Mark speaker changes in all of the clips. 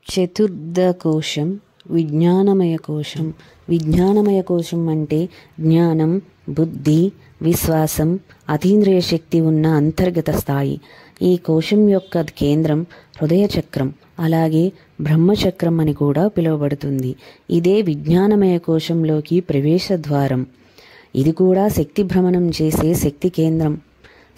Speaker 1: చతుర్థ కోశం విజ్ఞానమయ కోశం. విజ్ఞానమయ కోశం అంటే జ్ఞానం, బుద్ధి, విశ్వాసం, అతీంద్రియ శక్తి ఉన్న అంతర్గత స్థాయి. ఈ కోశం యొక్క కేంద్రం హృదయ చక్రం, అలాగే బ్రహ్మచక్రం అని కూడా పిలువబడుతుంది. ఇదే విజ్ఞానమయ కోశంలోకి ప్రవేశ ద్వారం. ఇది కూడా శక్తి భ్రమణం చేసే శక్తి కేంద్రం.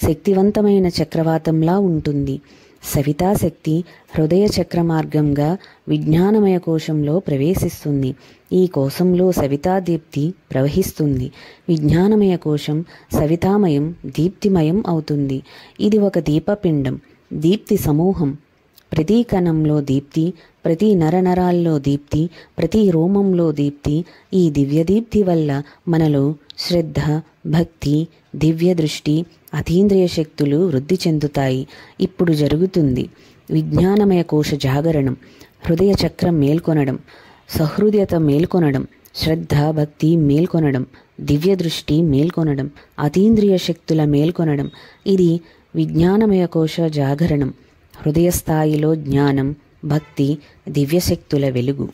Speaker 1: శక్తివంతమైన చక్రవాతంలా ఉంటుంది. సవితాశక్తి హృదయ చక్ర మార్గంగా విజ్ఞానమయ కోశంలో ప్రవేశిస్తుంది. ఈ కోశంలో సవితాదీప్తి ప్రవహిస్తుంది. విజ్ఞానమయ కోశం సవితామయం, దీప్తిమయం అవుతుంది. ఇది ఒక దీపపిండం, దీప్తి సమూహం. ప్రతి కణంలో దీప్తి, ప్రతి నరనరాల్లో దీప్తి, ప్రతి రోమంలో దీప్తి. ఈ దివ్యదీప్తి వల్ల మనలో శ్రద్ధ, భక్తి, దివ్య దృష్టి, అతీంద్రియ శక్తులు వృద్ధి చెందుతాయి. ఇప్పుడు జరుగుతుంది విజ్ఞానమయ కోశ జాగరణం. హృదయ చక్రం మేల్కొనడం, సహృదయత మేల్కొనడం, శ్రద్ధ, భక్తి మేల్కొనడం, దివ్య దృష్టి మేల్కొనడం, అతీంద్రియ శక్తుల మేల్కొనడం. ఇది విజ్ఞానమయ కోశ జాగరణం. హృదయ స్థాయిలో జ్ఞానం, భక్తి, దివ్యశక్తుల వెలుగు.